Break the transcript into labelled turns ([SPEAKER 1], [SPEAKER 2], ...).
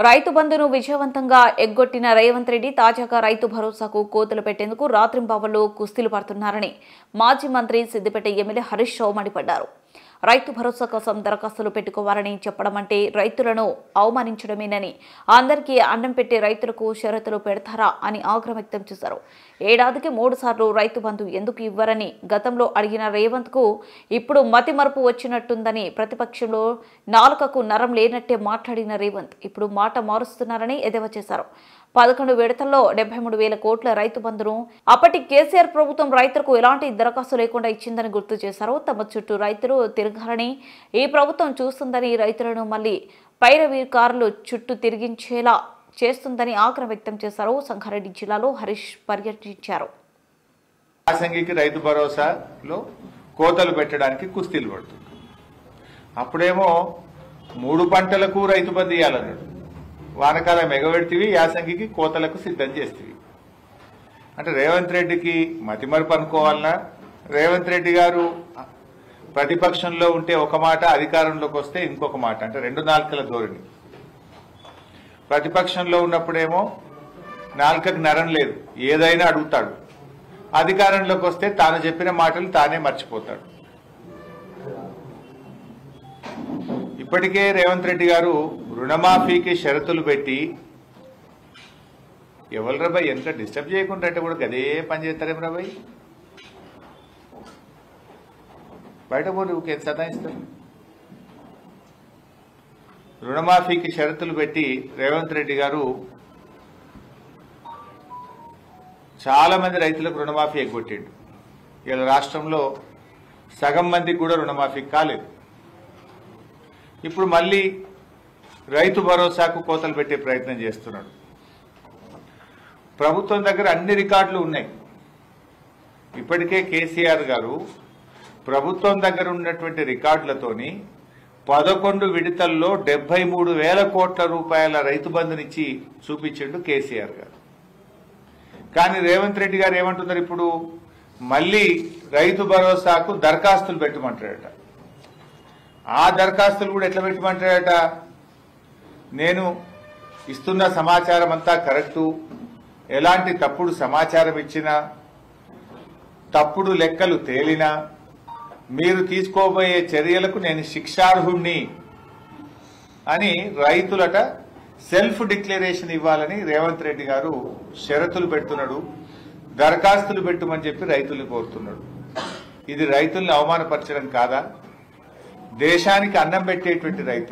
[SPEAKER 1] రైతు బంధును విజయవంతంగా ఎగ్గొట్టిన రేవంత్ రెడ్డి తాజాగా రైతు భరోసాకు కోతులు పెట్టేందుకు రాత్రింబవళ్లు కుస్తీలు పడుతున్నారని మాజీ మంత్రి సిద్దిపేట ఎమ్మెల్యే హరీష్ రావు మండిపడ్డారు. రైతు భరోసా కోసం దరఖాస్తులు పెట్టుకోవాలని చెప్పడం అంటే రైతులను అవమానించడమేనని, అందరికీ అన్నం పెట్టే రైతులకు షరతులు పెడతారా అని ఆగ్రహం వ్యక్తం చేశారు. ఏడాదికి 3 సార్లు రైతు బంధు ఎందుకు ఇవ్వరని గతంలో అడిగిన రేవంత్ కు ఇప్పుడు మతిమరుపు వచ్చినట్టుందని, ప్రతిపక్షంలో నాలుకకు నరం లేనట్టే మాట్లాడిన రేవంత్ ఇప్పుడు మాట మారుస్తున్నారని ఎద్దేవా చేశారు. 11 విడతల్లో 73,000 కోట్ల రైతు బంధును అప్పటి కేసీఆర్ ప్రభుత్వం రైతులకు ఎలాంటి దరఖాస్తు లేకుండా ఇచ్చిందని గుర్తు చేశారు. తమ చుట్టూ రైతులు తిరగాలని ఈ ప్రభుత్వం చూస్తుందని, రైతులను మళ్లీ పైరవీకారులు చుట్టూ తిరిగించేలా చేస్తుందని ఆగ్రహం వ్యక్తం చేశారు. సంగారెడ్డి జిల్లాలో హరీష్ పర్యటించారు.
[SPEAKER 2] యాసంగికి రైతు భరోసాలో కోతలు పెట్టడానికి కుస్తీలు పడుతుంది. అప్పుడేమో 3 పంటలకు రైతు బంధు ఇవ్వాలన్నాడు. వానకాలం ఎగబెడితివి, యాసంగికి కోతలకు సిద్ధం చేస్తేవి. అంటే రేవంత్ రెడ్డికి మతిమరుపు అనుకోవాలన్నా, రేవంత్ రెడ్డి గారు ప్రతిపక్షంలో ఉంటే ఒక మాట, అధికారంలోకి వస్తే ఇంకొక మాట, అంటే 2 నాలుకల ధోరణి. ప్రతిపక్షంలో ఉన్నప్పుడేమో నాలుకకు నరం లేదు, ఏదైనా అడుగుతాడు. అధికారంలోకి వస్తే తాను చెప్పిన మాటలు తానే మర్చిపోతాడు. ఇప్పటికే రేవంత్ రెడ్డి గారు రుణమాఫీకి షరతులు పెట్టి, ఎవరు రాబాయ్ ఎంత డిస్టర్బ్ చేయకుండా అంటే కూడా గదే పని చేస్తారేం రాబాయ్, బయట పోయి ఊకే సతాయిస్తారు. రుణమాఫీకి షరతులు పెట్టి రేవంత్ రెడ్డి గారు చాలా మంది రైతులకు రుణమాఫీ ఎగ్గొట్టిండు. ఇలా రాష్ట్రంలో సగం మందికి కూడా రుణమాఫీ కాలేదు. ఇప్పుడు మళ్ళీ రైతు భరోసాకు కోతలు పెట్టే ప్రయత్నం చేస్తున్నాడు. ప్రభుత్వం దగ్గర అన్ని రికార్డులు ఉన్నాయి. ఇప్పటికే కేసీఆర్ గారు ప్రభుత్వం దగ్గర ఉన్నటువంటి రికార్డులతోని 11 విడతల్లో 73,000 కోట్ల రూపాయల రైతు బంధునిచ్చి చూపించిండు కేసీఆర్ గారు. కానీ రేవంత్ రెడ్డి గారు ఏమంటున్నారు, ఇప్పుడు మళ్ళీ రైతు భరోసాకు దరఖాస్తులు పెట్టమంటాడట. ఆ దరఖాస్తులు కూడా ఎట్లా పెట్టమంటాడట, నేను ఇస్తున్న సమాచారం అంతా కరెక్టు, ఎలాంటి తప్పుడు సమాచారం ఇచ్చినా, తప్పుడు లెక్కలు తేలినా మీరు తీసుకోబోయే చర్యలకు నేను శిక్షార్హుణ్ణి అని రైతులట సెల్ఫ్ డిక్లరేషన్ ఇవ్వాలని రేవంత్ రెడ్డి గారు షరతులు పెడుతున్నాడు. దరఖాస్తులు పెట్టుమని చెప్పి రైతులు కోరుతున్నాడు. ఇది రైతుల్ని అవమానపరచడం కాదా? దేశానికి అన్నం పెట్టేటువంటి రైతు